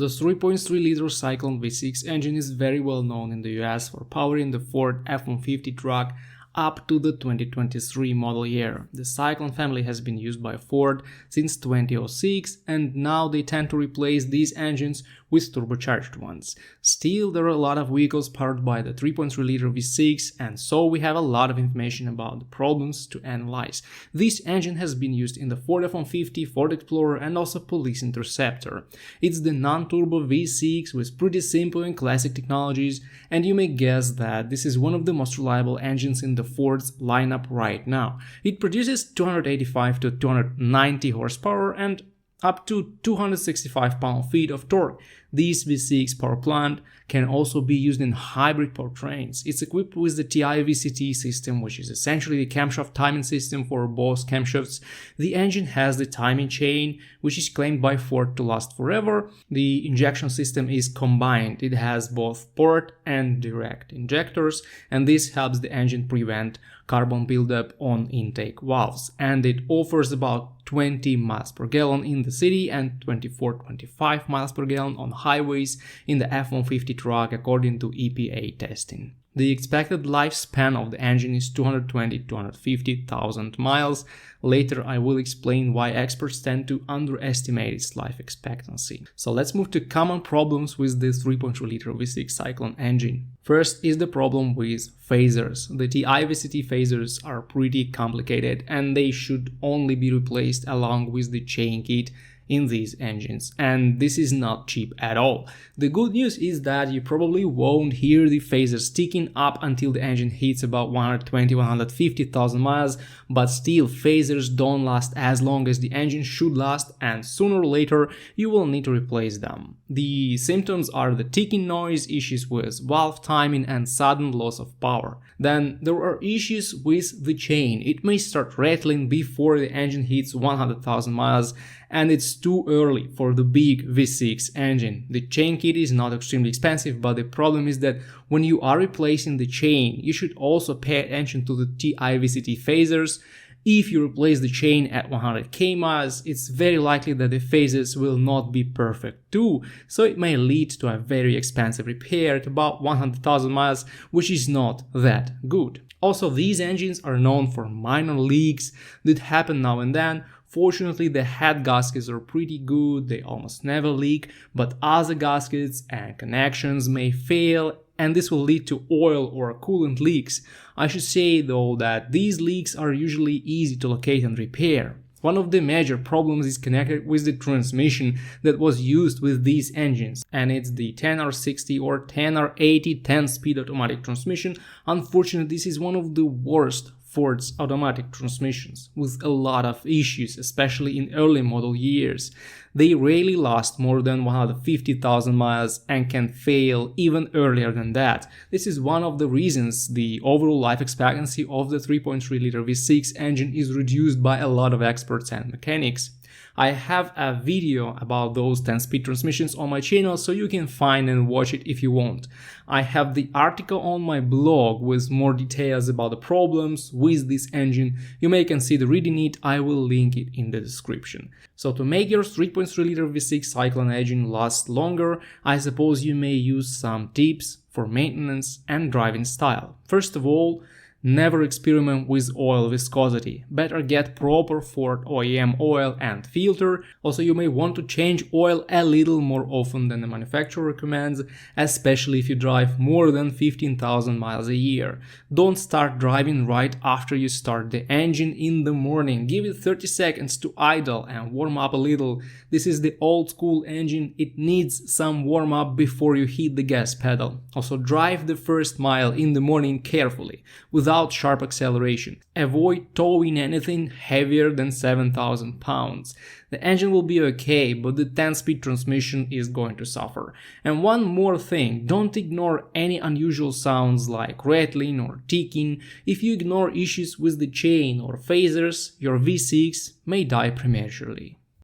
The 3.3-liter Cyclone V6 engine is very well known in the US for powering the Ford F-150 truck up to the 2023 model year. The Cyclone family has been used by Ford since 2006, and now they tend to replace these engines with turbocharged ones. Still, there are a lot of vehicles powered by the 3.3-liter V6, and so we have a lot of information about the problems to analyze. This engine has been used in the Ford F-150, Ford Explorer, and also Police Interceptor. It's the non-turbo V6 with pretty simple and classic technologies, and you may guess that this is one of the most reliable engines in the Ford's lineup right now. It produces 285 to 290 horsepower and up to 265 pound-feet of torque. This V6 power plant can also be used in hybrid powertrains. It's equipped with the TI VCT system, which is essentially the camshaft timing system for both camshafts. The engine has the timing chain, which is claimed by Ford to last forever. The injection system is combined. It has both port and direct injectors, and this helps the engine prevent carbon buildup on intake valves, and it offers about 20 miles per gallon in the city and 24-25 miles per gallon on highways in the F-150 truck according to EPA testing. The expected lifespan of the engine is 220,000–250,000 miles. Later I will explain why experts tend to underestimate its life expectancy. So let's move to common problems with this 3.3-liter V6 Cyclone engine. First is the problem with phasers. The TI VCT phasers are pretty complicated and they should only be replaced along with the chain kit in these engines, and this is not cheap at all. The good news is that you probably won't hear the phasers ticking up until the engine hits about 120–150,000 miles, but still phasers don't last as long as the engine should last, and sooner or later you will need to replace them. The symptoms are the ticking noise, issues with valve timing, and sudden loss of power. Then there are issues with the chain. It may start rattling before the engine hits 100,000 miles, and it's too early for the big V6 engine. The chain kit is not extremely expensive, but the problem is that when you are replacing the chain, you should also pay attention to the TI VCT phasers. If you replace the chain at 100k miles, it's very likely that the phasers will not be perfect too, so it may lead to a very expensive repair at about 100,000 miles, which is not that good. Also, these engines are known for minor leaks that happen now and then. Fortunately, the head gaskets are pretty good, they almost never leak, but other gaskets and connections may fail, and this will lead to oil or coolant leaks. I should say though that these leaks are usually easy to locate and repair. One of the major problems is connected with the transmission that was used with these engines, and it's the 10R60 or 10R80 10-speed automatic transmission. Unfortunately, this is one of the worst Ford's automatic transmissions, with a lot of issues, especially in early model years. They rarely last more than 150,000 miles and can fail even earlier than that. This is one of the reasons the overall life expectancy of the 3.3-liter V6 engine is reduced by a lot of experts and mechanics. I have a video about those 10-speed transmissions on my channel, so you can find and watch it if you want. I have the article on my blog with more details about the problems with this engine. You may consider reading it, I will link it in the description. So to make your 3.3-liter V6 Cyclone engine last longer, I suppose you may use some tips for maintenance and driving style. First of all, never experiment with oil viscosity. Better get proper Ford OEM oil and filter. Also, you may want to change oil a little more often than the manufacturer recommends, especially if you drive more than 15,000 miles a year. Don't start driving right after you start the engine in the morning. Give it 30 seconds to idle and warm up a little. This is the old school engine. It needs some warm up before you hit the gas pedal. Also, drive the first mile in the morning carefully, without sharp acceleration. Avoid towing anything heavier than 7,000 pounds. The engine will be okay, but the 10-speed transmission is going to suffer. And one more thing, don't ignore any unusual sounds like rattling or ticking. If you ignore issues with the chain or phasers, your V6 may die prematurely.